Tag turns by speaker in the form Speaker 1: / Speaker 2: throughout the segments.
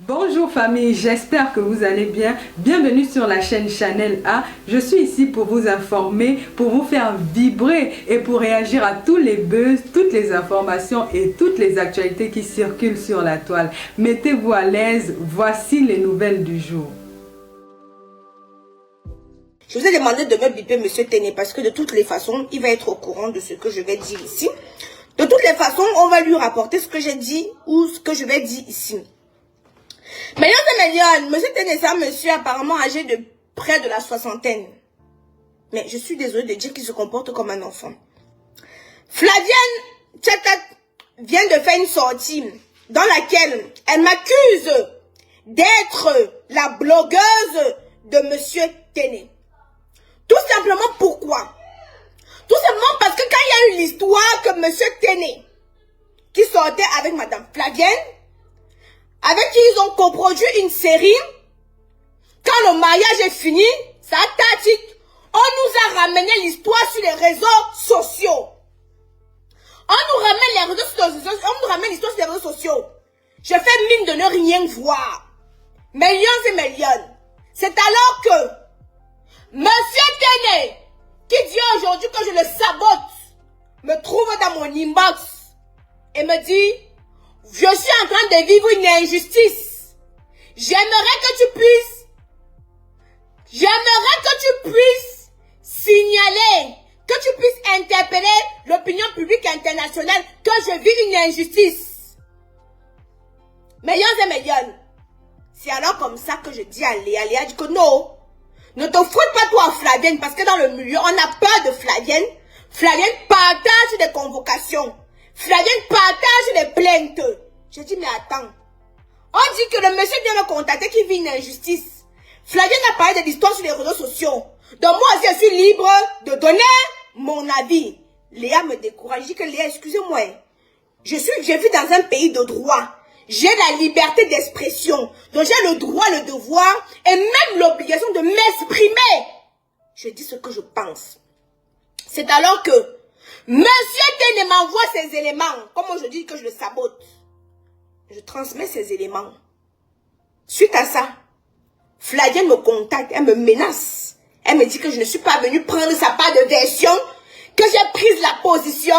Speaker 1: Bonjour famille, j'espère que vous allez bien. Bienvenue sur la chaîne Chanel A. Je suis ici pour vous informer, pour vous faire vibrer et pour réagir à tous les buzz, toutes les informations et toutes les actualités qui circulent sur la toile. Mettez-vous à l'aise, voici les nouvelles du jour.
Speaker 2: Je vous ai demandé de me biper Monsieur Téné parce que de toutes les façons, il va être au courant de ce que je vais dire ici. De toutes les façons, on va lui rapporter ce que j'ai dit ou ce que je vais dire ici. Mesdames et Monsieur Téné, c'est un monsieur apparemment âgé de près de la soixantaine. Mais je suis désolée de dire qu'il se comporte comme un enfant. Flavienne Tchatat vient de faire une sortie dans laquelle elle m'accuse d'être la blogueuse de Monsieur Téné. Tout simplement pourquoi? Tout simplement parce que quand il y a eu l'histoire que Monsieur Téné, qui sortait avec Madame Flavienne, avec qui ils ont coproduit une série, quand le mariage est fini, ça a tati, on nous a ramené l'histoire sur les réseaux sociaux. On nous ramène l'histoire sur les réseaux sociaux. Je fais mine de ne rien voir. Millions et millions. C'est alors que Monsieur Téné, qui dit aujourd'hui que je le sabote, me trouve dans mon inbox et me dit: je suis en train de vivre une injustice. J'aimerais que tu puisses signaler, que tu puisses interpeller l'opinion publique internationale que je vis une injustice. Millions et millions. C'est alors comme ça que je dis à Léa. Léa dit que non, ne te frotte pas toi à Flavienne, parce que dans le milieu, on a peur de Flavienne. Flavienne partage des convocations. Flavienne partage des plaintes. Je dis, mais attends. On dit que le monsieur vient me contacter qui vit une injustice. Flavienne a parlé de l'histoire sur les réseaux sociaux. Donc moi aussi, je suis libre de donner mon avis. Léa me décourage. Je dis que Léa, excusez-moi. Je vis dans un pays de droit. J'ai la liberté d'expression. Donc j'ai le droit, le devoir et même l'obligation de m'exprimer. Je dis ce que je pense. C'est alors que Monsieur Téné m'envoie ces éléments. Comme je dis que je le sabote. Je transmets ces éléments. Suite à ça, Flavienne me contacte, elle me menace. Elle me dit que je ne suis pas venue prendre sa part de version, que j'ai pris la position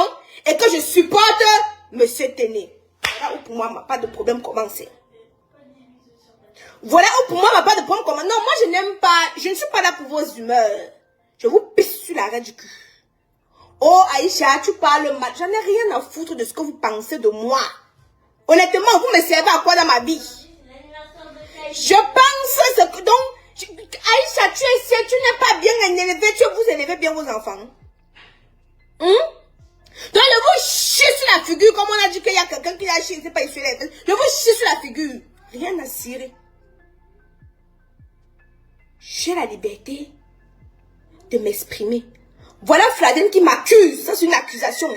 Speaker 2: et que je supporte Monsieur Téné. Voilà où pour moi, ma part de problème commence. Voilà où pour moi, ma part de problème commence. Non, moi je n'aime pas, je ne suis pas là pour vos humeurs. Je vous pisse sur l'arrêt du cul. Oh Aïcha, tu parles mal. J'en ai rien à foutre de ce que vous pensez de moi. Honnêtement, vous me servez à quoi dans ma vie? Je pense ce que... Donc, Aïcha, tu n'es pas bien élevé. Vous élevez bien vos enfants. Donc, je vous chie sur la figure. Comme on a dit qu'il y a quelqu'un qui a chié, c'est pas ici. Je vous chie sur la figure. Rien à cirer. J'ai la liberté de m'exprimer. Voilà Flavienne qui m'accuse. Ça, c'est une accusation.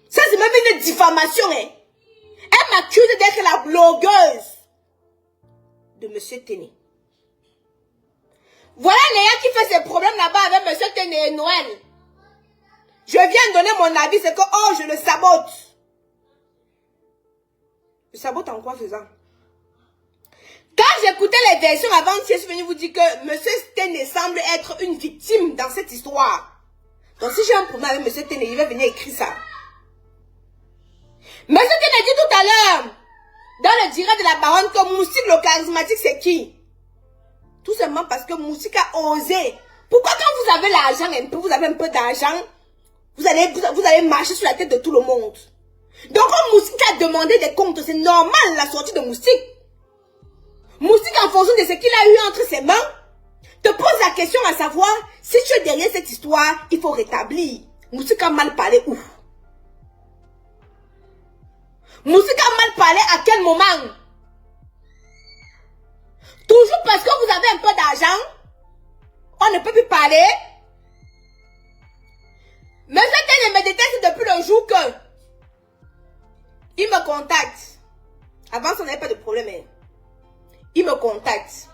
Speaker 2: Ça, c'est même une diffamation. Elle m'accuse d'être la blogueuse de Monsieur Téné. Voilà Léa qui fait ses problèmes là-bas avec Monsieur Téné et Noël. Je viens donner mon avis, c'est que, oh, je le sabote. Je sabote en quoi faisant? Quand j'écoutais les versions avant, je suis venue vous dire que Monsieur Téné semble être une victime dans cette histoire. Donc si j'ai un problème avec Monsieur Téné, il va venir écrire ça. Monsieur Téné dit tout à l'heure, dans le direct de la baronne, que Moussik le charismatique, c'est qui? Tout simplement parce que Moussik a osé. Pourquoi quand vous avez l'argent un peu, vous avez un peu d'argent, vous allez marcher sur la tête de tout le monde? Donc quand Moussik a demandé des comptes, c'est normal la sortie de Moussik. Moussik, en fonction de ce qu'il a eu entre ses mains, te pose la question à savoir, si tu es derrière cette histoire, il faut rétablir. Moussik a mal parlé où? Moussik a mal parlé à quel moment? Toujours parce que vous avez un peu d'argent, on ne peut plus parler. Mais Téné me déteste depuis le jour que il me contacte. Avant, ça n'avait pas de problème. Il me contacte.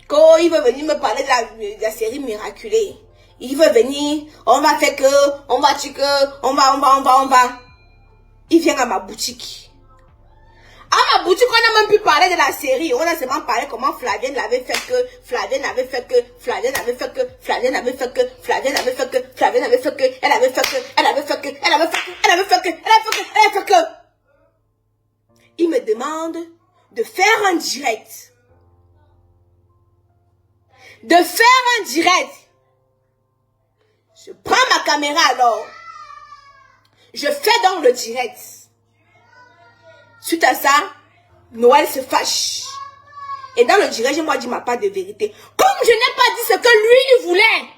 Speaker 2: Quand il veut venir me parler de la série Miraculée. Il veut venir, on va faire que, on va tuer que, on va. Il vient à ma boutique. À ma boutique, on a même pu parler de la série. On a seulement parlé comment Flavienne l'avait fait que, Flavienne avait fait que, Flavienne avait fait que, Flavienne avait fait que, Flavienne avait fait que, Flavienne avait fait que, elle avait fait que, elle avait fait que, elle avait fait que, elle avait fait que, elle avait fait que, elle avait fait que. Il me demande de faire un direct. De faire un direct. Je prends ma caméra alors. Je fais donc le direct. Suite à ça, Noël se fâche. Et dans le direct, je lui dis ma part de vérité. Comme je n'ai pas dit ce que lui, il voulait.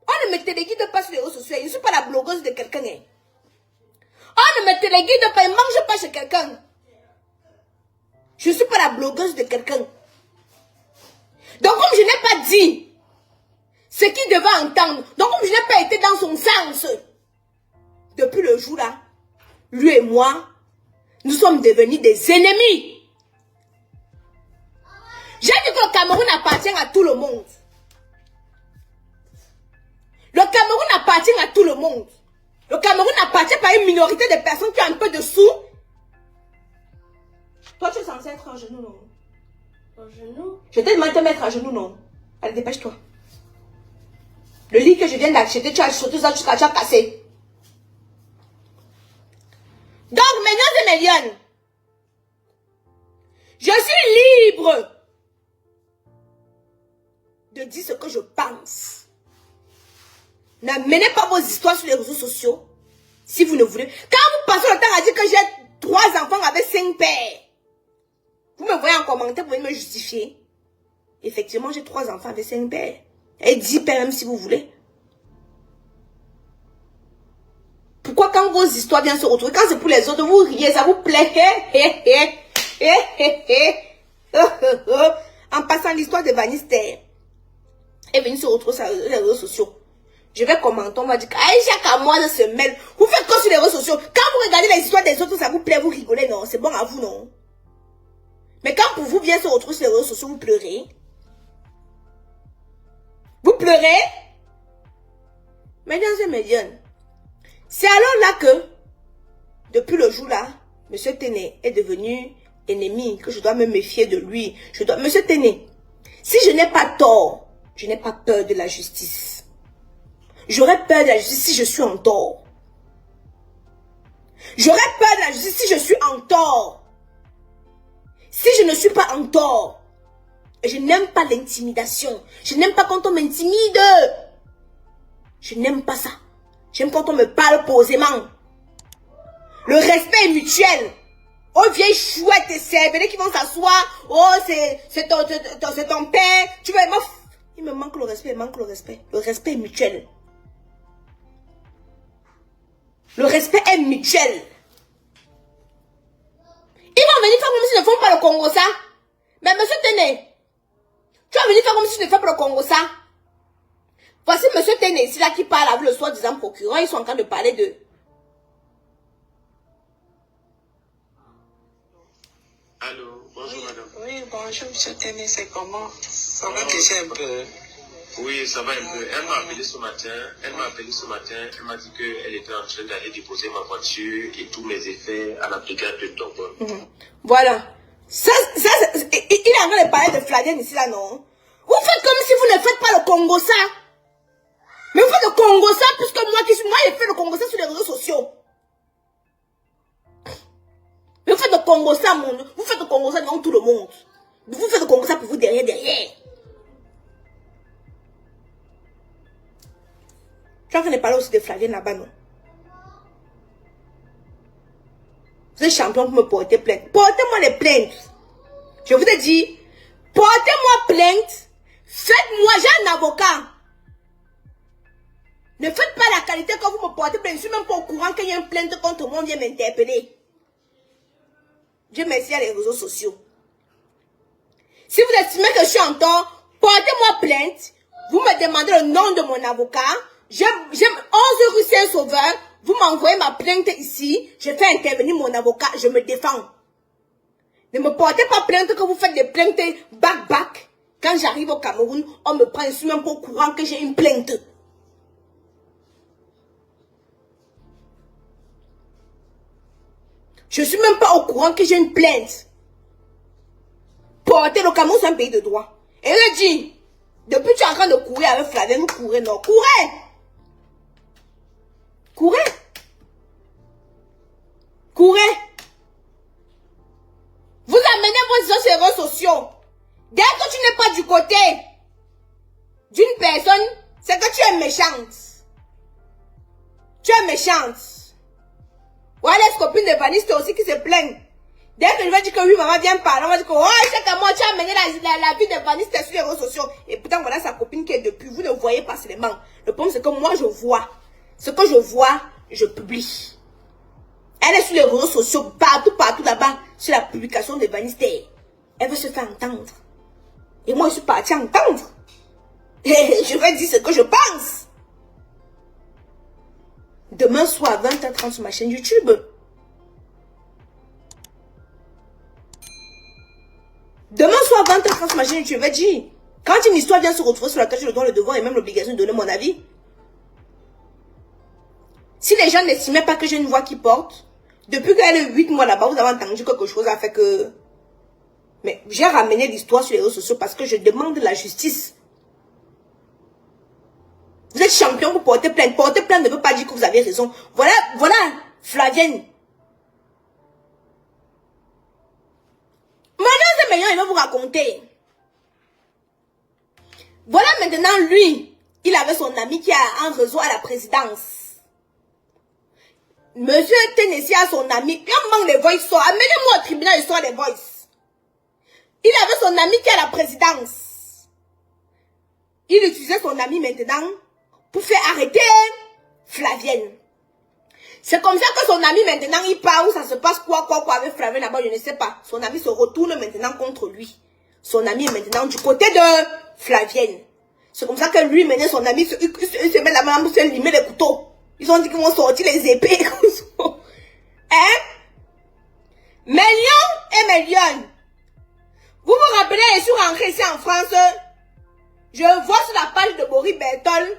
Speaker 2: On ne me téléguide pas sur les réseaux sociaux. Je ne suis pas la blogueuse de quelqu'un. On ne me téléguide pas. Je ne mange pas chez quelqu'un. Je ne suis pas la blogueuse de quelqu'un. Donc, comme je n'ai pas dit ce qu'il devait entendre, donc comme je n'ai pas été dans son sens, depuis le jour-là, lui et moi, nous sommes devenus des ennemis. J'ai dit que le Cameroun appartient à tout le monde. Le Cameroun appartient à tout le monde. Le Cameroun appartient pas à une minorité de personnes qui ont un peu de sous. Toi, tu es censé être à genoux, non? À genoux? Je t'ai demandé de te mettre à genoux, non? Allez, dépêche-toi. Le lit que je viens d'acheter, tu as sauté ça jusqu'à tu as cassé. Donc, mesdames et messieurs, je suis libre de dire ce que je pense. N'amenez pas vos histoires sur les réseaux sociaux si vous ne voulez. Quand vous passez le temps à dire que j'ai 3 enfants avec 5 pères, vous me voyez en commentaire, vous pouvez me justifier. Effectivement, j'ai 3 enfants avec 5 pères. Et 10 pères même si vous voulez. Pourquoi quand vos histoires viennent se retrouver, quand c'est pour les autres, vous riez, ça vous plaît? En passant, l'histoire de Vanister est venue se retrouver sur les réseaux sociaux. Je vais commenter, on va dire qu'Aïcha Kamoise se mêle. Vous faites quoi sur les réseaux sociaux? Quand vous regardez les histoires des autres, ça vous plaît, vous rigolez, non? C'est bon à vous, non? Mais quand pour vous vient se retrouver sur les réseaux sociaux, vous pleurez. Vous pleurez? Mesdames et messieurs, c'est alors là que, depuis le jour-là, M. Téné est devenu ennemi, que je dois me méfier de lui. Monsieur Téné, si je n'ai pas tort, je n'ai pas peur de la justice. J'aurais peur de la justice si je suis en tort. J'aurais peur de la justice si je suis en tort. Si je ne suis pas en tort, je n'aime pas l'intimidation. Je n'aime pas quand on m'intimide. Je n'aime pas ça. J'aime quand on me parle posément. Le respect est mutuel. Oh, vieille chouette et cervelée qui vont s'asseoir. Oh, c'est ton père. Tu vas... Il me manque le respect, il manque le respect. Le respect est mutuel. Le respect est mutuel. Ils vont venir faire comme s'ils ne font pas le Congo ça. Mais monsieur Téné, tu vas venir faire comme si tu ne fais pas le Congo ça. Voici monsieur Téné ici là qui parle avec le soi-disant procureur. Ils sont en train de parler de...
Speaker 3: Allô, bonjour madame.
Speaker 4: Oui, bonjour monsieur Téné, c'est comment? Ça va que j'ai un peu...
Speaker 3: Oui, ça va un peu. Elle m'a appelé ce matin. Elle m'a dit qu'elle était en train d'aller déposer ma voiture et tous mes effets à la brigade de Dogon.
Speaker 2: Voilà. Il est en train de parler de Flavienne ici là, non? Vous faites comme si vous ne faites pas le Congo ça. Mais vous faites le Congo ça puisque moi j'ai fait le Congo ça sur les réseaux sociaux. Mais vous faites le Congo ça, vous faites le Congo ça devant tout le monde. Vous faites le Congo ça pour vous derrière. Je suis en train de parler aussi de Flavienne là-bas, non? Vous êtes champion pour me porter plainte. Portez-moi les plaintes. Je vous ai dit, portez-moi plainte. Faites-moi, j'ai un avocat. Ne faites pas la qualité quand vous me portez plainte. Je ne suis même pas au courant qu'il y a une plainte contre moi, on vient m'interpeller. Dieu merci à les réseaux sociaux. Si vous estimez que je suis en tort, portez-moi plainte. Vous me demandez le nom de mon avocat. J'ai 11 rue Saint-Sauveur. Vous m'envoyez ma plainte ici. Je fais intervenir mon avocat. Je me défends. Ne me portez pas plainte que vous faites des plaintes back. Quand j'arrive au Cameroun, on me prend. Je suis même pas au courant que j'ai une plainte. Je ne suis même pas au courant que j'ai une plainte. Porter le Cameroun, c'est un pays de droit. Et elle dit, depuis que tu es en train de courir avec Flavien, vous courez, non, courez. Courez. Courez. Vous amenez vos sur les réseaux sociaux. Dès que tu n'es pas du côté d'une personne, c'est que tu es méchante. Tu es méchante. Voilà les copines de Vaniste aussi qui se plaignent. Dès que je vais dire que oui, maman vient parler, on va dire que oh, c'est comme moi, tu as amené la vie de Vaniste sur les réseaux sociaux. Et pourtant, voilà sa copine qui est depuis. Vous ne voyez pas seulement. Le problème, c'est que moi, je vois. Ce que je vois, je publie. Elle est sur les réseaux sociaux, partout là-bas, sur la publication de Vaniste. Elle veut se faire entendre. Et moi, je suis partie entendre. Et je vais dire ce que je pense. Demain soir à 20h30 sur ma chaîne YouTube. Demain soir à 20h30 sur ma chaîne YouTube, je vais dire. Quand une histoire vient se retrouver sur laquelle je dois le devoir et même l'obligation de donner mon avis. Si les gens n'estimaient pas que j'ai une voix qui porte, depuis qu'elle est 8 mois là-bas, vous avez entendu quelque chose à faire que... Mais j'ai ramené l'histoire sur les réseaux sociaux parce que je demande la justice. Vous êtes champion pour porter plainte. Porter plainte ne veut pas dire que vous avez raison. Voilà, Flavienne. Maintenant, il va vous raconter. Voilà maintenant, lui, il avait son ami qui a un réseau à la présidence. Monsieur Tennessee a son ami. Il manque les voices. Amenez-moi au tribunal, il sort les voices. Il avait son ami qui est à la présidence. Il utilisait son ami maintenant pour faire arrêter Flavienne. C'est comme ça que son ami maintenant, il part où ça se passe quoi avec Flavienne là-bas, je ne sais pas. Son ami se retourne maintenant contre lui. Son ami est maintenant du côté de Flavienne. C'est comme ça que lui, maintenant, son ami, il se met là-bas pour se limer les couteaux. Ils ont dit qu'ils vont sortir les épées. Hein? Mélion et Mélion. Vous vous rappelez, je suis rentrée ici en France. Je vois sur la page de Boris Bertol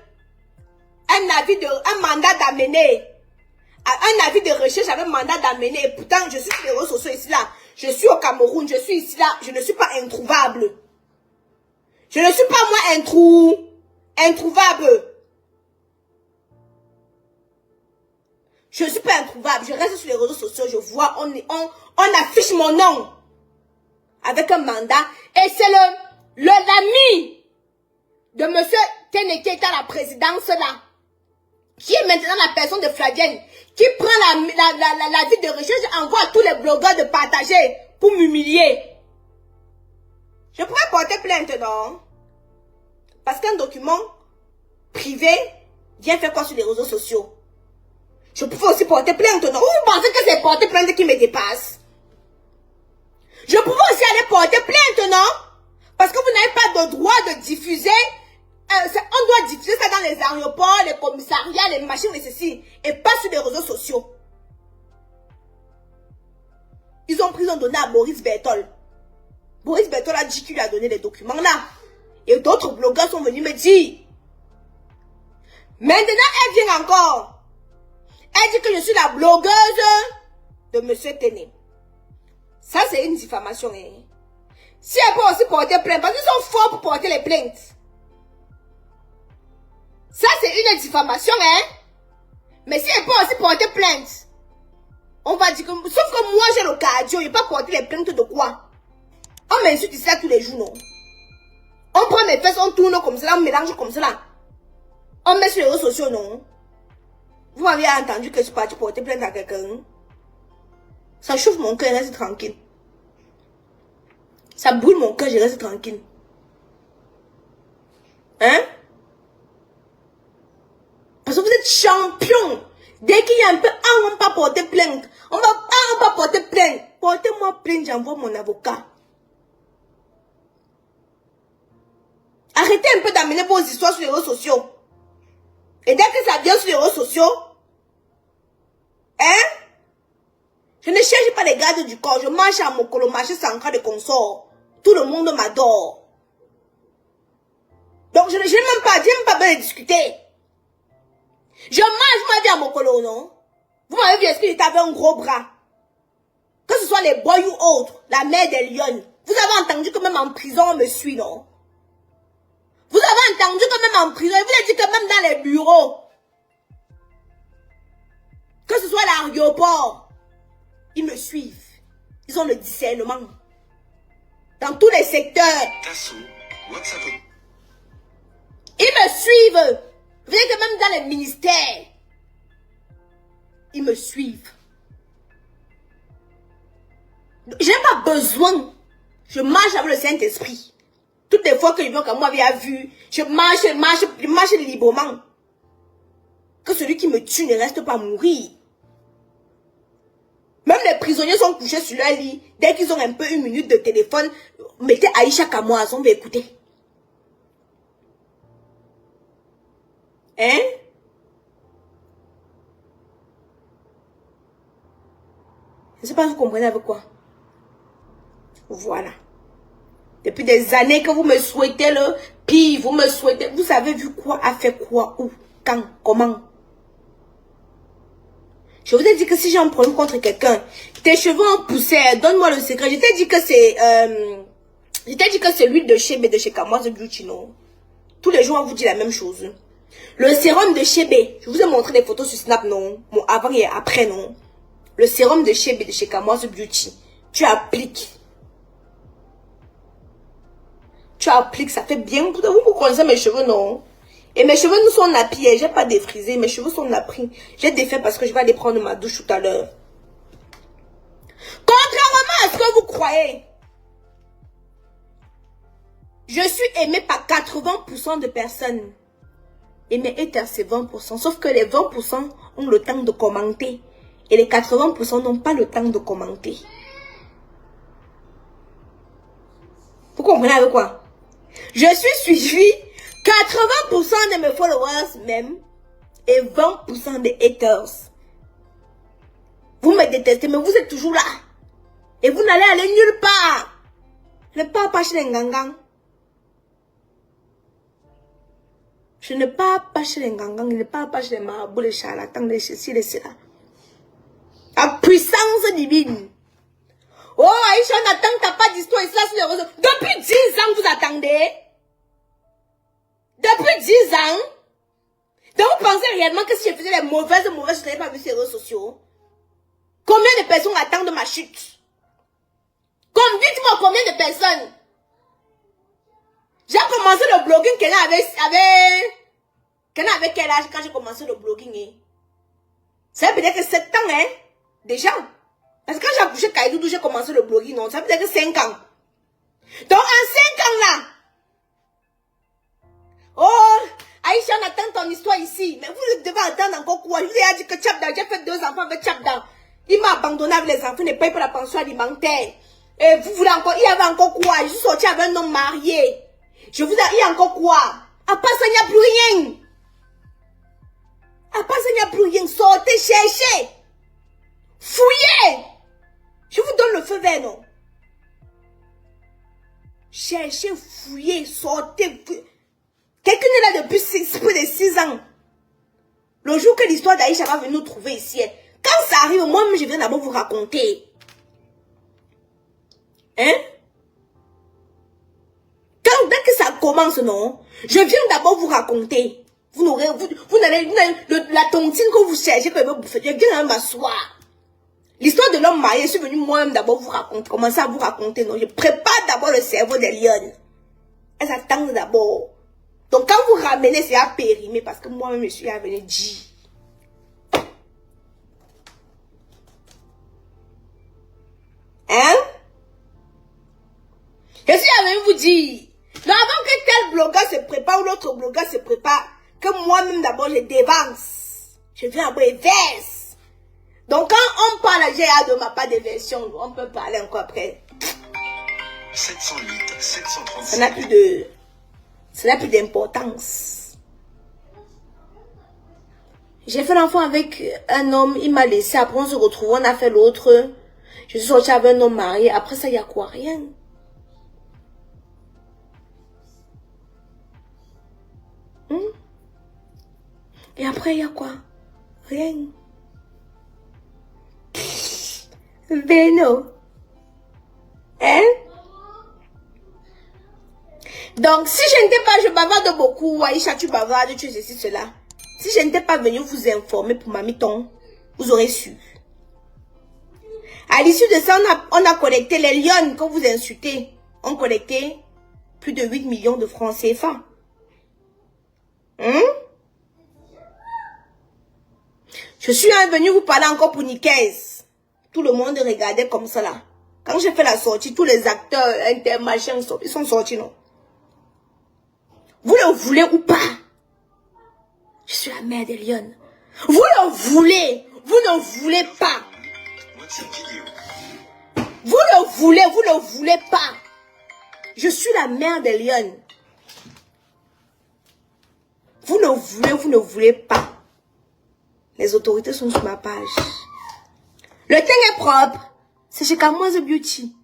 Speaker 2: un mandat d'amener. Un avis de recherche avec mandat d'amener. Et pourtant, je suis sur les réseaux sociaux ici là. Je suis au Cameroun, je suis ici là. Je ne suis pas introuvable. Je ne suis pas moi introuvable. Je ne suis pas introuvable. Je reste sur les réseaux sociaux. Je vois, on affiche mon nom. Avec un mandat. Et c'est l'ami de monsieur Téné qui est à la présidence là. Qui est maintenant la personne de Flavienne. Qui prend la vie de recherche et envoie à tous les blogueurs de partager pour m'humilier. Je pourrais porter plainte, non? Parce qu'un document privé vient faire quoi sur les réseaux sociaux? Je pouvais aussi porter plainte, non? Ou vous pensez que c'est porter plainte qui me dépasse? Je pouvais aussi aller porter plainte, non? Parce que vous n'avez pas de droit de diffuser. On doit diffuser ça dans les aéroports, les commissariats, les machines et ceci. Et pas sur les réseaux sociaux. Ils ont donné à Boris Bertol. Boris Bertol a dit qu'il lui a donné les documents là. Et d'autres blogueurs sont venus me dire. Maintenant, elle vient encore. Elle dit que je suis la blogueuse de monsieur Téné. Ça, c'est une diffamation. Hein. Si elle peut aussi porter plainte, parce qu'ils sont forts pour porter les plaintes. Ça, c'est une diffamation, hein. Mais si elle peut aussi porter plainte, on va dire que... Sauf que moi, j'ai le cardio, je ne vais pas porter les plaintes de quoi? On m'insulte ici là tous les jours, non? On prend mes fesses, on tourne comme ça, on mélange comme ça. On met sur les réseaux sociaux, non? Vous m'avez entendu que je suis partie porter plainte à quelqu'un? Ça chauffe mon cœur, je reste tranquille. Ça brûle mon cœur, je reste tranquille. Hein? Parce que vous êtes champion. Dès qu'il y a un peu, on va pas porter plainte. On va pas porter plainte. Portez-moi plainte, j'envoie mon avocat. Arrêtez un peu d'amener vos histoires sur les réseaux sociaux. Et dès que ça vient sur les réseaux sociaux, hein? Je ne cherche pas les gardes du corps. Je marche à Mokolo, marché central de consort. Tout le monde m'adore. Donc je n'ai même pas besoin de discuter. Je mange ma vie à Mokolo, non? Vous m'avez vu, est-ce qu'il avait un gros bras? Que ce soit les boys ou autres, la mère des lions. Vous avez entendu que même en prison, on me suit, non? Vous avez entendu que même en prison, je vous ai dit que même dans les bureaux, que ce soit l'aéroport, ils me suivent. Ils ont le discernement. Dans tous les secteurs. Ils me suivent. Vous voyez que même dans les ministères, ils me suivent. Je n'ai pas besoin. Je marche avec le Saint-Esprit. Toutes les fois que je vois que moi avait vu, je marche librement. Que celui qui me tue ne reste pas mourir. Même les prisonniers sont couchés sur leur lit. Dès qu'ils ont un peu une minute de téléphone, mettez Aïcha Kamoaz, on va écouter. Hein? Je ne sais pas si vous comprenez avec quoi. Voilà. Depuis des années que vous me souhaitez le pire, vous me souhaitez. Vous avez vu quoi, a fait quoi, où, quand, comment? Je vous ai dit que si j'ai un problème contre quelqu'un, tes cheveux ont poussé, donne-moi le secret. Je t'ai dit que c'est l'huile de Chébé de chez Kamoaz Beauty, non? Tous les jours, on vous dit la même chose. Le sérum de Chébé, je vous ai montré des photos sur Snap, non? Mon avant et après, non? Le sérum de Chébé de chez Kamoaz Beauty, tu appliques. Tu appliques, ça fait bien. Vous connaissez mes cheveux, non? Et mes cheveux nous sont nappés. J'ai pas défrisé. Mes cheveux sont nappés. J'ai défait parce que je vais aller prendre ma douche tout à l'heure. Contrairement à ce que vous croyez, je suis aimée par 80% de personnes. Et mes haters, c'est 20%. Sauf que les 20% ont le temps de commenter. Et les 80% n'ont pas le temps de commenter. Vous comprenez avec quoi? Je suis suivi 80% de mes followers même et 20% des haters. Vous me détestez, mais vous êtes toujours là. Et vous n'allez aller nulle part. Je ne pars pas chez les gangang. Je ne pars pas chez les gangang. Je ne pars pas chez les marabouts, les charlatans, les ceci, les cela. La puissance divine. Oh, Aïcha, on attend, t'as pas d'histoire ici, là, sur les réseaux. Depuis 10 ans, vous attendez. Depuis 10 ans. Donc, vous pensez réellement que si je faisais les mauvaises, je n'avais pas vu ces réseaux sociaux. Combien de personnes attendent ma chute? Dites-moi combien de personnes. J'ai commencé le blogging, qu'elle avait quel âge quand j'ai commencé le blogging, hein? Ça veut dire que 7 ans, hein? Déjà. Parce que quand j'ai accouché Kaïdoudou, j'ai commencé le blogging, non? Ça veut dire que 5 ans. Donc, en 5 ans, là. Oh, Aïcha, on attend ton histoire ici. Mais vous devez attendre encore quoi? Je vous ai dit que Tchabda, j'ai fait 2 enfants avec Tchabda. Il m'a abandonné avec les enfants, il ne paye pas la pension alimentaire. Et vous voulez encore, il y avait encore quoi? Je suis sortie avec un homme marié. Je vous ai dit, il y a encore quoi? À part ça, il n'y a plus rien. À part ça, il n'y a plus rien. Sortez, cherchez. Fouillez. Je vous donne le feu vert, non? Cherchez, fouillez, sortez. Quelqu'un est là depuis plus de 6 ans. Le jour que l'histoire d'Aïcha va venir nous trouver ici, quand ça arrive, moi-même, je viens d'abord vous raconter. Hein? Dès que ça commence, non? Je viens d'abord vous raconter. Vous n'aurez, la tontine que vous cherchez, que vous faites, je viens m'asseoir. L'histoire de l'homme marié, je suis venue moi-même d'abord vous raconter, commencer à vous raconter, non? Je prépare d'abord le cerveau des lions. Elles attendent d'abord. Donc quand vous ramenez, c'est à périmer, parce que moi-même, je suis à venir dire. Hein? Je suis à venir vous dire. Non, avant que tel blogueur se prépare ou l'autre blogueur se prépare, que moi-même d'abord je dévance. Je viens à et verse. Donc quand on parle, j'ai hâte de ma part de version, on peut parler encore après.
Speaker 5: 708, 736.
Speaker 2: Ça n'a plus d'importance. J'ai fait l'enfant avec un homme, il m'a laissé, après on se retrouve, on a fait l'autre. Je suis sortie avec un homme marié, après ça, il n'y a quoi? Rien. Et après, il y a quoi? Rien. Beno. Hein? Donc, si je n'étais pas, je bavarde beaucoup, Aïcha, tu bavardes, tu ceci, cela. Si je n'étais pas venu vous informer pour ma miton, vous aurez su. À l'issue de ça, on a collecté les lions que vous insultez. On collecté plus de 8 millions de francs CFA. Hein? Je suis venu vous parler encore pour Nicaise. Tout le monde regardait comme ça là. Quand j'ai fait la sortie, tous les acteurs, intermachins, ils sont sortis, non? Vous le voulez ou pas? Je suis la mère des lions. Vous le voulez, vous ne voulez pas. Vous le voulez pas. Je suis la mère des lions. Vous ne voulez pas. Les autorités sont sur ma page. Le teint est propre. C'est chez Kamoise Beauty.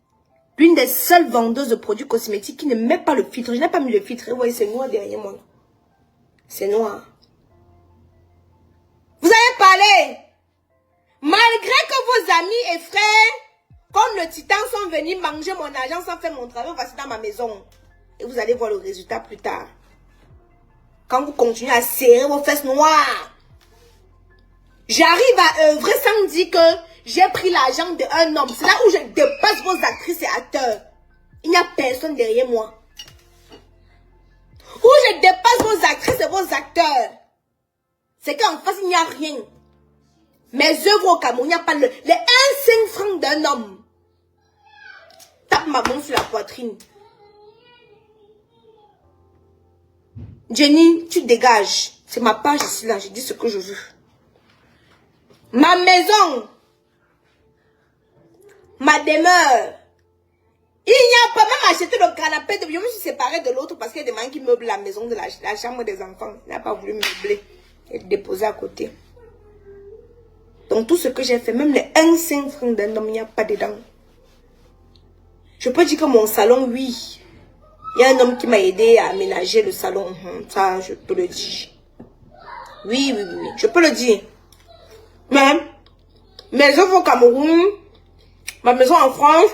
Speaker 2: L'une des seules vendeuses de produits cosmétiques qui ne met pas le filtre. Je n'ai pas mis le filtre. Vous voyez, c'est noir derrière moi. C'est noir. Vous avez parlé. Malgré que vos amis et frères, comme le titan, sont venus manger mon argent sans faire mon travail, voici dans ma maison. Et vous allez voir le résultat plus tard. Quand vous continuez à serrer vos fesses noires. J'arrive à œuvrer sans dire que j'ai pris l'argent d'un homme. C'est là où je dépasse vos actrices et acteurs. Il n'y a personne derrière moi. Où je dépasse vos actrices et vos acteurs. C'est qu'en face, il n'y a rien. Mes œuvres au Cameroun, il n'y a pas les 1,5 francs d'un homme. Tape ma main sur la poitrine. Jenny, tu dégages. C'est ma page ici, là. Je dis ce que je veux. Ma maison. Ma demeure. Il n'y a pas même acheté le canapé. Je me suis séparée de l'autre parce qu'il y a des gens qui meublent la maison de la chambre des enfants. Il n'a pas voulu meubler et le déposer à côté. Donc tout ce que j'ai fait, même les 1,5 francs d'un homme, il n'y a pas dedans. Je peux dire que mon salon, oui. Il y a un homme qui m'a aidé à aménager le salon. Ça, je peux le dire. Oui, je peux le dire. Mais mes œuvres au Cameroun, ma maison en France,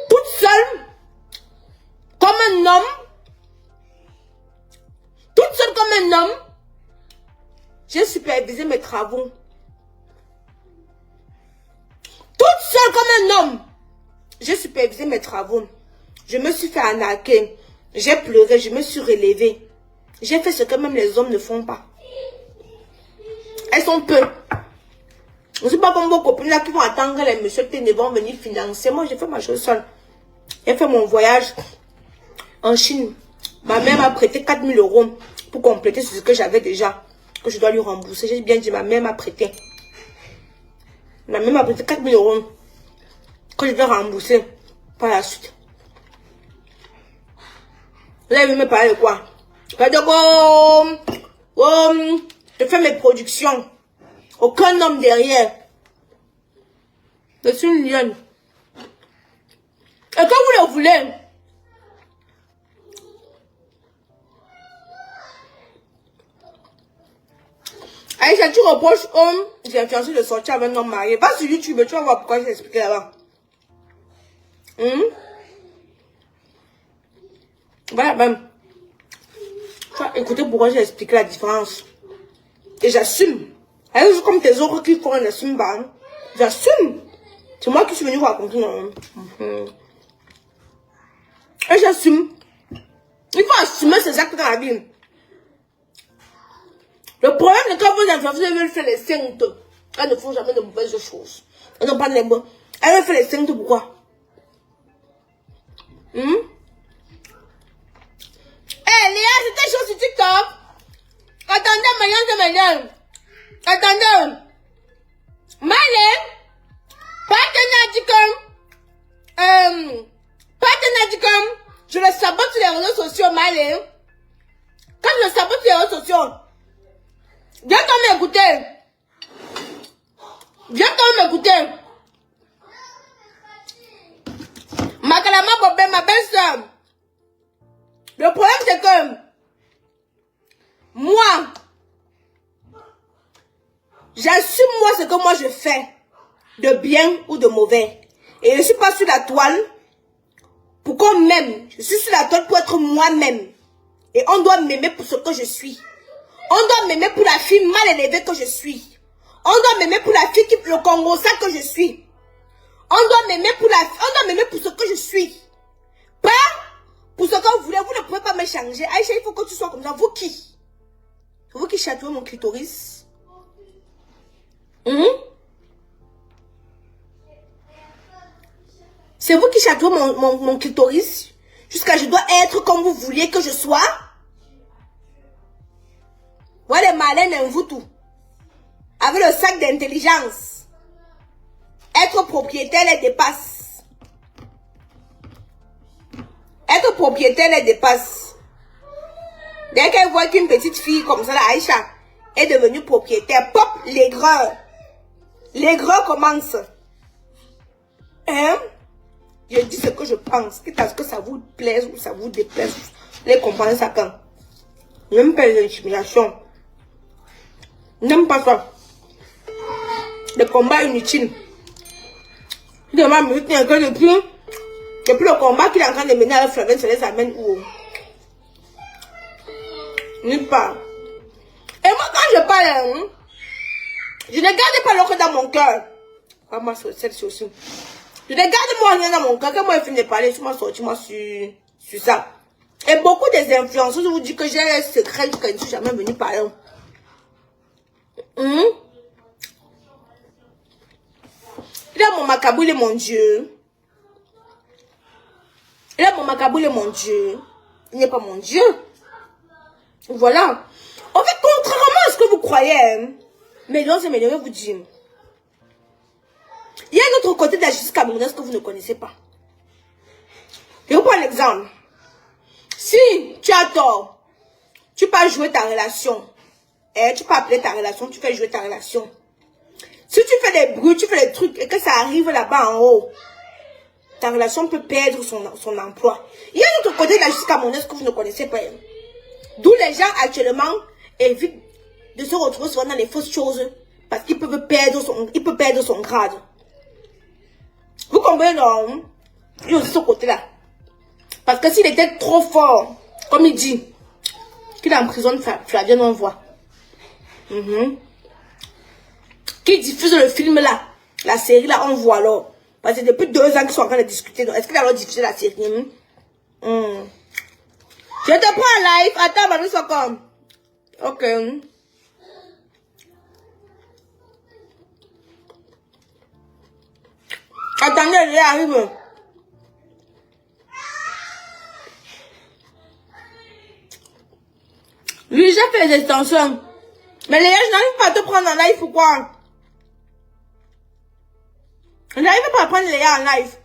Speaker 2: toute seule, comme un homme, toute seule comme un homme, j'ai supervisé mes travaux. Toute seule comme un homme, j'ai supervisé mes travaux. Je me suis fait arnaquer. J'ai pleuré, je me suis relevée. J'ai fait ce que même les hommes ne font pas. Elles sont peu. Je ne suis pas comme vos copines là qui vont attendre les messieurs qui vont venir financer. Moi, j'ai fait ma chose seule. J'ai fait mon voyage en Chine. Ma mère m'a prêté 4 000 € pour compléter ce que j'avais déjà. Que je dois lui rembourser. J'ai bien dit, ma mère m'a prêté. Ma mère m'a prêté 4 000 € que je dois rembourser par la suite. Vous avez vu me parler de quoi? Je fais mes productions. Aucun homme derrière. Je suis une lionne. Et quand vous le voulez, Aïcha, tu reproches homme, j'ai influencé de sortir avec un homme marié. Va sur YouTube, tu vas voir pourquoi je t'ai expliqué là-bas. Voilà, même. Tu vas écouter pourquoi j'ai expliqué la différence. Et j'assume. Alors, comme tes autres qui font, j'assume pas. Hein. J'assume. C'est moi qui suis venu vous raconter. Non. Et j'assume. Il faut assumer ses actes dans la vie. Le problème, c'est quand vos influenceurs veulent faire les saintes. Elles ne font jamais de mauvaises choses. Elles n'ont pas de bonnes. Elles veulent faire les saintes, pourquoi? Léa, c'était chaud sur TikTok. Attendez, madame. Attendez. Malin, partenaire dit comme, je le sabote sur les réseaux sociaux, Malin. Quand je le sabote sur les réseaux sociaux, viens quand même m'écouter. Makalama Bobé, ma belle-sœur. Le problème c'est que, moi, j'assume moi ce que moi je fais. de bien ou de mauvais. Et je ne suis pas sur la toile pour qu'on m'aime. Je suis sur la toile pour être moi-même. Et on doit m'aimer pour ce que je suis. On doit m'aimer pour la fille mal élevée que je suis. On doit m'aimer pour la fille qui le Congo-ça que je suis. On doit m'aimer pour ce que je suis. Pas pour ce que vous voulez. Vous ne pouvez pas me changer. Aïcha, il faut que tu sois comme ça. Vous qui? Vous qui chatouez mon clitoris? C'est vous qui chatouez mon clitoris jusqu'à je dois être comme vous vouliez que je sois? Voilà les malins, vous tout. Avec le sac d'intelligence. Être propriétaire les dépasse. Être propriétaire les dépasse. Dès qu'elle voit qu'une petite fille comme ça, la Aïcha, est devenue propriétaire, pop, l'aigreur. L'aigreur commence. Hein? Je dis ce que je pense. Quitte à ce que ça vous plaise ou ça vous déplaise. Les comprendre ça quand. J'aime pas les intimidations. N'aime pas ça. Les combats inutiles. Il m'a mis depuis le combat qu'il est en train de mener avec Flavien, ça les amène où? Nulle part. Et moi, quand je parle, je ne garde pas l'autre dans mon cœur. Ah, moi, c'est aussi. Je ne garde moi rien dans mon cœur. Quand moi, je finis de parler, je m'en sorti, moi, sur ça. Et beaucoup des influenceurs vous disent que j'ai un secret que je ne suis jamais venu parler. Il a mon macaboule et mon Dieu. Il a mon macaboule et mon Dieu. Il n'est pas mon Dieu. Voilà. En fait, contrairement à ce que vous croyez, mais je vous dire. Il y a un autre côté de la justice camerounaise que vous ne connaissez pas. Je vous prends l'exemple. Si tu as tort, tu peux jouer ta relation. Tu peux appeler ta relation, tu fais jouer ta relation. Si tu fais des bruits, tu fais des trucs et que ça arrive là-bas en haut, ta relation peut perdre son emploi. Il y a un autre côté de la justice camerounaise que vous ne connaissez pas. D'où les gens actuellement évitent de se retrouver souvent dans les fausses choses parce qu'ils peuvent perdre son grade. Vous comprenez, non? Il y a aussi ce côté-là. Parce que s'il était trop fort, comme il dit, qu'il emprisonne Flavien, on voit. Qui diffuse le film là, la série là, on voit alors. Parce que depuis 2 ans qu'ils sont en train de discuter. Est-ce qu'il a alors diffusé la série? Je te prends en live. Attends, Manu Sokam. Ok. Attendez, elle arrive. Lui, j'ai fait les extensions. Mais les gars, je n'arrive pas à te prendre en live. Pourquoi? Je n'arrive pas à prendre les gars en live.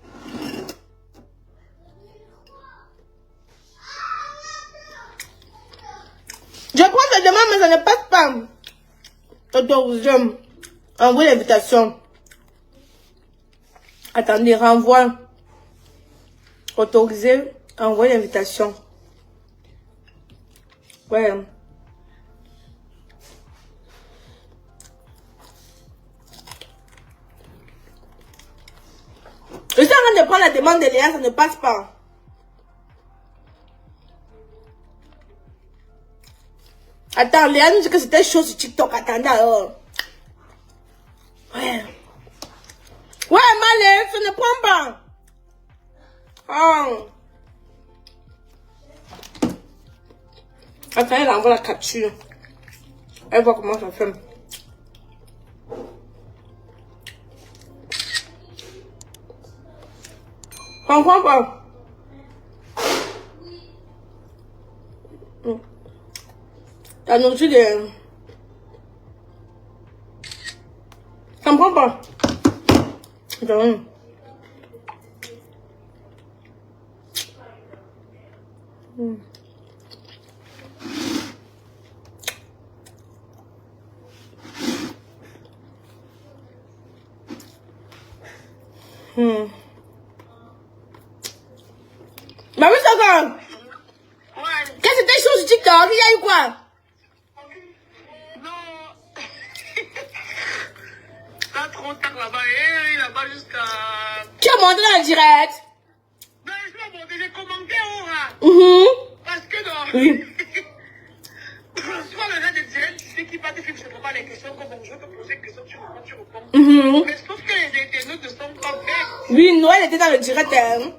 Speaker 2: Je prends ta demande, mais ça ne passe pas. Autorisé. Envoie l'invitation. Attendez, renvoi. Autorisé. Envoie l'invitation. Ouais. Je suis en train de prendre la demande de Léa, ça ne passe pas. Attends, Léa nous dit que c'était chaud sur TikTok. Attendez alors. Ouais. Ouais, Malé, ça ne prend pas. Oh. Attends, elle envoie la capture. Elle voit comment ça fait. Je comprends pas. La nourriture de... Je comprends pas. Attends. Bah oui, ça va. Qu'est-ce que c'était chaud sur TikTok? Il y a eu quoi?
Speaker 4: Non. T'as trop contact là-bas. Et là-bas jusqu'à...
Speaker 2: Tu as monté dans le direct?
Speaker 4: Non, je l'ai monté, j'ai commenté au rat. Parce que non.
Speaker 2: Oui.
Speaker 4: Souvent le rat de direct, tu sais qui part des films, je ne pas les questions. Comme je te poser une question, tu réponds. Mais sauf que les internautes ne sont pas faits.
Speaker 2: Oui, Noël était dans le direct. Hein.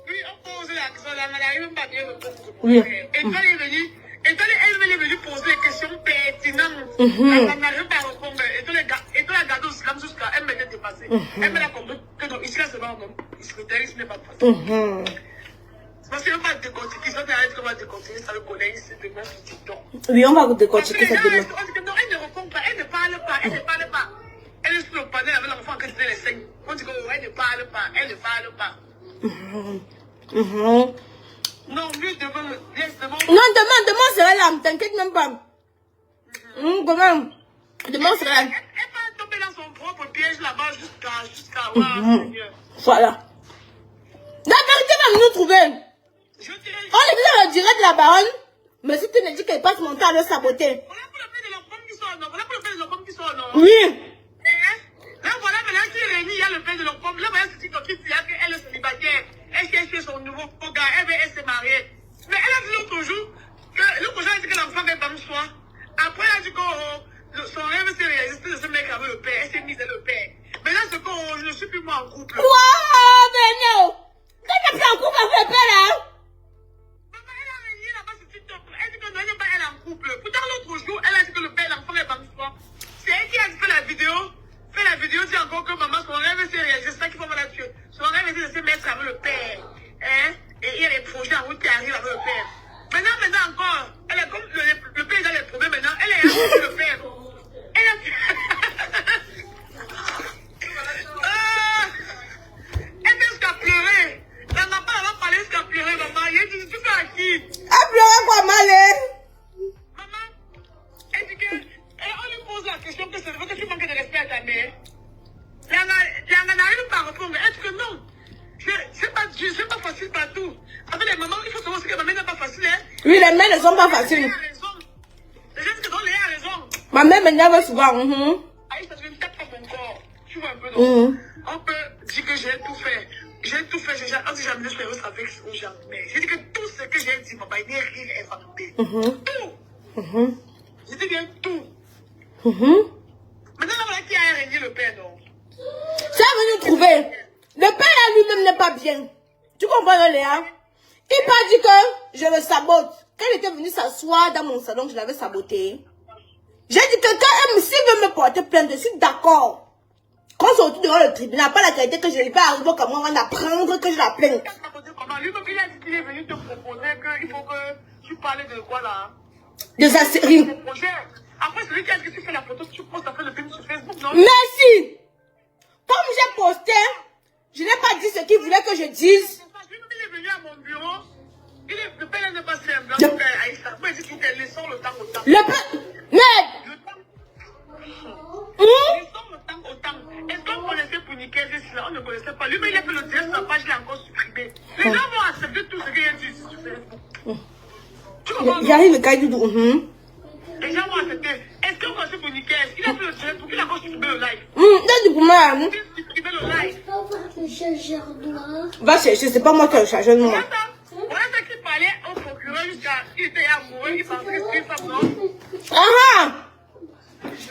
Speaker 4: Oui, on pose la question, là, elle n'arrive même pas bien répondre.
Speaker 2: Oui.
Speaker 4: Et toi, elle est venue poser des questions pertinentes. Elle n'arrive pas à répondre. Et toi, la garde au slam jusqu'à elle m'était dépassée. Elle m'a compris que donc, ici, là, c'est pas un homme. Ici, le terrorisme n'est pas facile. C'est parce qu'il ne veut pas décortiquer. Si on t'arrête qu'on va décortiquer, ça le connaît ici demain sur TikTok.
Speaker 2: Oui, on va vous décortiquer ça demain.
Speaker 4: Non, elle ne répond pas, elle ne parle pas, elle ne parle pas. Elle est sur le panel avec l'enfant qui se les saignes. On dit qu'elle ne parle pas, elle ne parle pas. Non, mieux demain,
Speaker 2: non, demain sera là, t'inquiète même pas. Demain sera là.
Speaker 4: Elle va tomber dans son propre piège là-bas jusqu'à
Speaker 2: Voilà. La vérité va nous trouver. On est dans le direct de la baronne, mais si tu me dis qu'elle passe mon temps à le saboter.
Speaker 4: Voilà pour le fait de l'enfant qui sort, non? Voilà pour le fait de l'enfant qui sort, non?
Speaker 2: Oui.
Speaker 4: Là, voilà, maintenant qui est réunie, il y a le père de l'enfant. Là, voilà, c'est TikTok qui dit qu'elle est célibataire. Elle cherche son nouveau gars, elle s'est mariée. Mais elle a dit l'autre jour, elle a dit que l'enfant est dans le soir. Après, elle a dit que son rêve s'est réalisé de se mettre avec le père. Elle s'est mise avec le père. Mais là, c'est que je ne suis plus moi en couple.
Speaker 2: Quoi? Mais non! Quand tu es plus en couple avec le père, là?
Speaker 4: Maman, elle a réuni là-bas sur TikTok. Elle dit que non, elle n'est pas elle en couple. Pourtant, l'autre jour, elle a dit que le père et l'enfant est dans le soir. C'est elle qui a dit que la vidéo. Fait la vidéo, dit encore que maman, son rêve s'est réalisé. C'est ça qu'il faut me la tuer. Son rêve est de se mettre avec le père. Hein? Et il y a des projets en route qui arrivent avec le père. Maintenant encore, elle est comme le père a les problèmes maintenant. Elle est avec le père. Elle a... elle fait jusqu'à pleurer. La maman, elle va parler jusqu'à pleurer, maman. Elle dit, tu fais à qui?
Speaker 2: Elle pleure quoi, Malé?
Speaker 4: Maman, elle dit que... on lui pose la question que c'est vrai que tu manques de respect à ta mère. Elle n'arrive pas à répondre. Elle dit que non. C'est pas facile partout. Avec les mamans, il faut savoir que ma mère n'est pas facile. Hein?
Speaker 2: Oui, les mères ne sont pas faciles.
Speaker 4: Léa a raison. Les gens disent que non, Léa a raison.
Speaker 2: Ma mère m'énerve souvent.
Speaker 4: Aïe, ça devient tape dans mon corps. Tu vois un peu, non? On peut dire que j'ai tout fait. J'ai tout fait. On dit jamais les choses avec aux gens. Mais j'ai dit que tout ce que j'ai dit, maman, il n'est rien inventé. Tout. J'ai dit bien tout. Maintenant, voilà qui a régné le père, non?
Speaker 2: Ça va nous trouver. Le père lui-même n'est pas bien. Tu comprends, Léa? Il m'a dit que je le sabote. Quand il était venu s'asseoir dans mon salon, je l'avais saboté. J'ai dit que quand s'il veut me porter plainte, je suis d'accord. Quand on se retrouve devant le tribunal, pas la qualité que je n'ai pas arrivé comme moi, on va apprendre que je la plainte.
Speaker 4: Lui-même, il a dit qu'il est venu te proposer qu'il faut que tu parles de quoi là?
Speaker 2: De sa série.
Speaker 4: Après, celui qui a dit que tu fais la photo, tu postes après le film sur Facebook, non?
Speaker 2: Merci. Comme j'ai posté, je n'ai pas dit ce qu'il voulait que je dise.
Speaker 4: Lui-même, il est venu à mon bureau. Le père n'est pas simple. Le père Aïssa. Moi, il dit qu'il laissons le temps au temps.
Speaker 2: Le père. Mais.
Speaker 4: Laissons le temps au temps. Est-ce qu'on connaissait pour Nickel là? On ne connaissait pas. Lui-même, il a fait le direct sur la page, il a encore supprimé. Les gens vont accepter tout ce qu'il a dit sur Facebook. Tu comprends?
Speaker 2: J'arrive, Kaïdoudou.
Speaker 4: Les gens vont accepter. Est-ce qu'on connaissait pour Nickel? Il a fait le direct pour qu'il a encore supprimé le live.
Speaker 2: Là, du coup, moi.
Speaker 4: Il a supprimé le live.
Speaker 2: Va chercher, c'est pas moi qui ai le chargeur, non.
Speaker 4: Voilà ce qu'il parlait au procureur jusqu'à... Il était amoureux, il pensait que c'était une femme, non?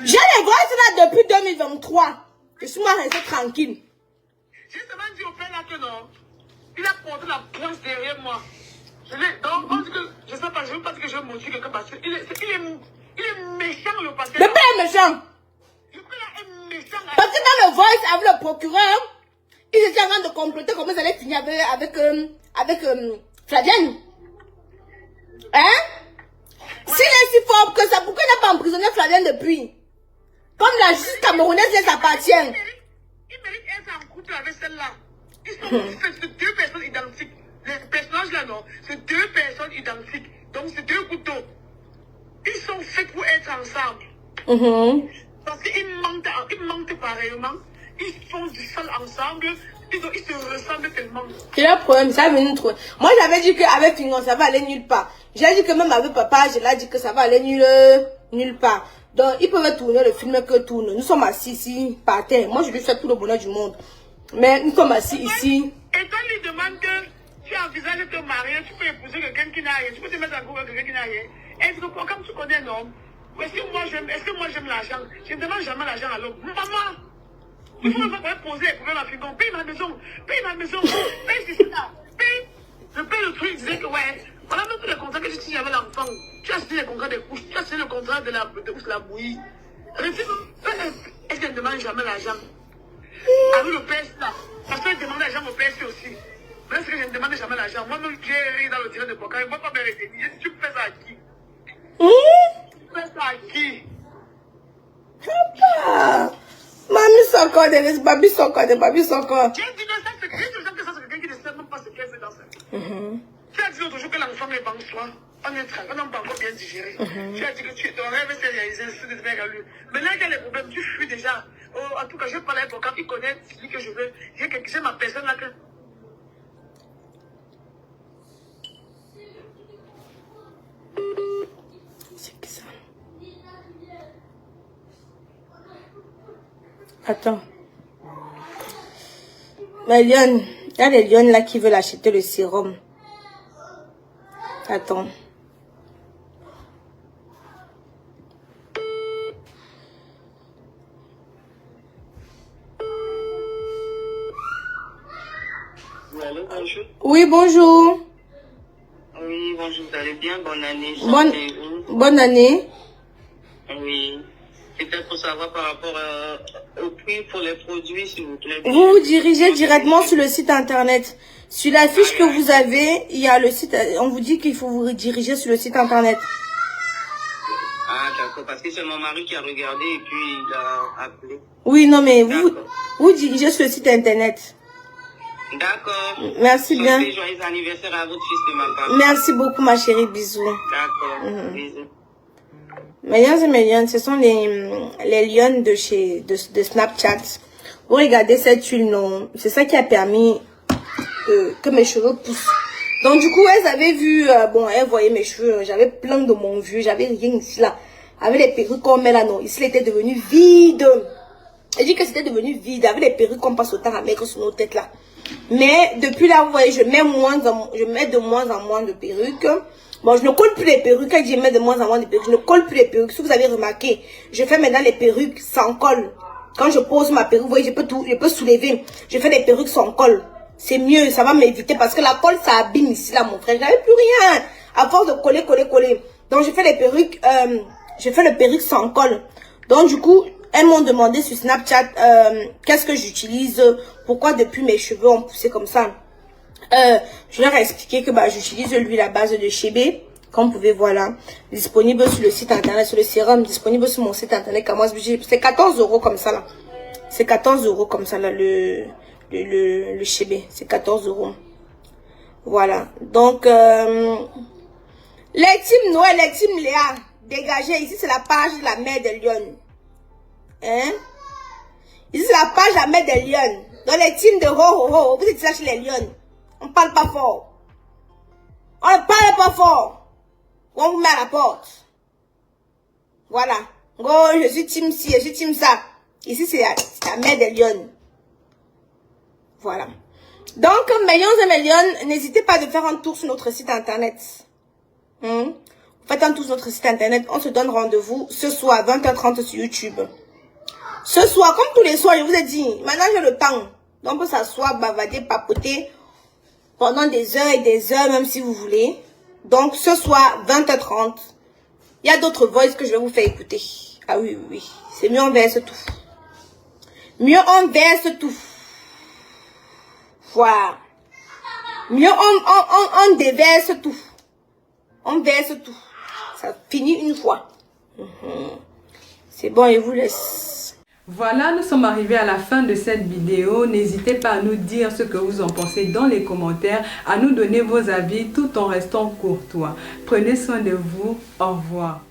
Speaker 2: J'ai les voix là depuis 2023. Je suis moi restée tranquille.
Speaker 4: J'ai seulement dit au père là que non. Il a porté la pointe derrière moi. Donc, on dit que... Je sais pas, je ne veux pas dire que je vais montrer quelqu'un parce qu'il est méchant, le patient.
Speaker 2: Le père est méchant.
Speaker 4: Le père là est méchant.
Speaker 2: Parce que dans le voice avec le procureur, ils étaient en train de comploter comment ça allait finir avec Flavienne. Hein? S'il est si fort que ça, pourquoi il n'a pas emprisonné Flavienne depuis? Comme la justice camerounaise les appartient.
Speaker 4: Il mérite d'être en couple avec celle-là. Ils sont c'est deux personnes identiques. Les personnages là, non, c'est deux personnes identiques. Donc, c'est deux couteaux. Ils sont faits pour être ensemble. Parce qu'ils mentent pareillement. Ils font du sale ensemble. Ils se ressemblent tellement.
Speaker 2: C'est le problème, ça va venir trouver. Moi, j'avais dit qu'avec Fingon, ça va aller nulle part. J'ai dit que même avec papa, je l'ai dit que ça va aller nulle part. Donc, ils peuvent tourner le film que tourne. Nous sommes assis ici, par terre. Moi, je lui souhaite tout le bonheur du monde. Mais nous sommes assis ici.
Speaker 4: Et quand il demande que tu envisages de te marier, tu peux épouser quelqu'un qui n'a rien. Tu peux te mettre en couple avec quelqu'un qui n'a rien. Est-ce que, comme tu connais un homme, est-ce que moi j'aime l'argent? Je ne demande jamais l'argent à l'homme. Maman, il faut poser les problèmes à Figon. Paye ma maison, paye ceci là, paye. Je paye le truc, je disais que ouais, voilà même tous les contrats que tu signes avec l'enfant. Tu as signé le contrat des couches, tu as signé le contrat de la bouillie. Est-ce qu'elle ne demande jamais l'argent? Avec le PS là, parce qu'elle demande l'argent au PS aussi. Mais est-ce que je ne demande jamais l'argent? Moi-même, j'ai ri dans le direct de Boca, moi pas me retenir. Tu fais ça à qui? Tu fais ça à qui?
Speaker 2: Papa! Mamie s'encore des baby s'encore.
Speaker 4: J'ai dit que ça, c'est quelqu'un qui ne sait même pas ce qu'elle fait dans sa vie. Tu as dit l'autre jour que l'enfant est banque toi. On n'a pas encore bien digéré. Tu as dit que ton rêve s'est réalisé, c'est de faire à lui. Maintenant, il y a les problèmes, tu fuis déjà. En tout cas, je parle avec Boca, il connaît celui que je veux. J'ai ma personne là que.
Speaker 2: C'est que ça. Attends. Mais Lyon, il y a des lions là qui veulent acheter le sérum. Attends.
Speaker 6: Allô, bonjour.
Speaker 2: Oui, bonjour.
Speaker 6: Oui, bonjour, vous allez bien? Bonne année.
Speaker 2: Bonne année.
Speaker 6: Oui. C'était pour savoir par rapport au prix pour les produits, s'il vous plaît.
Speaker 2: Vous vous dirigez directement sur le site internet. Sur la fiche que vous avez, il y a le site. On vous dit qu'il faut vous rediriger sur le site internet.
Speaker 6: Ah, d'accord, parce que c'est mon mari qui a regardé et puis il a appelé.
Speaker 2: Oui, non, mais vous dirigez sur le site internet.
Speaker 6: D'accord.
Speaker 2: Merci bien.
Speaker 6: Joyeux anniversaire à votre fils de ma part.
Speaker 2: Merci beaucoup, ma chérie. Bisous.
Speaker 6: D'accord. Bisous.
Speaker 2: Mesdames et messieurs, ce sont les lions de Snapchat. Vous regardez cette huile, non? C'est ça qui a permis que mes cheveux poussent. Donc du coup, elles avaient vu, bon, elles voyaient mes cheveux, j'avais plein de mon vieux, j'avais rien ici là. Avec les perruques qu'on met là, non, ici, il était devenu vide. Elle dit que c'était devenu vide, avec les perruques qu'on passe autant à mettre sur nos têtes là. Mais depuis là, vous voyez, je mets de moins en moins de perruques. Bon, je ne colle plus les perruques. Quand je mets de moins en moins de perruques, je ne colle plus les perruques. Si vous avez remarqué, je fais maintenant les perruques sans colle. Quand je pose ma perruque, vous voyez, je peux soulever. Je fais des perruques sans colle. C'est mieux, ça va m'éviter parce que la colle, ça abîme ici là, mon frère. Je n'avais plus rien. À force de coller. Donc, je fais les perruques, je fais le perruque sans colle. Donc, du coup, elles m'ont demandé sur Snapchat, qu'est-ce que j'utilise, pourquoi depuis mes cheveux ont poussé comme ça. Je leur ai expliqué que j'utilise l'huile à base de chébé, comme vous pouvez voir là, disponible sur le site internet, sur le sérum, disponible sur mon site internet. C'est 14 € comme ça là. C'est 14 € comme ça là, le chébé. C'est 14 €. Voilà. Donc, les teams Noël, les teams Léa, dégagez. Ici, c'est la page de la mère de Lyon. Hein? Ici, c'est la page de la mère de Lyon. Dans les teams de ho, vous êtes là chez les lions. On ne parle pas fort. On ne parle pas fort. On vous met à la porte. Voilà. Oh, je suis team ci, je suis team ça. Ici, c'est la mère de Lyon. Voilà. Donc, mes lions et mes lions, n'hésitez pas de faire un tour sur notre site internet. Faites un tour sur notre site internet. On se donne rendez-vous ce soir à 20h30 sur YouTube. Ce soir, comme tous les soirs, je vous ai dit, maintenant j'ai le temps. Donc, on peut s'asseoir, bavader, papoter pendant des heures et des heures, même si vous voulez. Donc, ce soir, 20h30, il y a d'autres voices que je vais vous faire écouter. Ah oui, oui, oui. C'est mieux, on verse tout. Mieux, on verse tout. Voilà. Mieux, on déverse tout. On verse tout. Ça finit une fois. C'est bon, je vous laisse.
Speaker 1: Voilà, nous sommes arrivés à la fin de cette vidéo. N'hésitez pas à nous dire ce que vous en pensez dans les commentaires, à nous donner vos avis tout en restant courtois. Prenez soin de vous. Au revoir.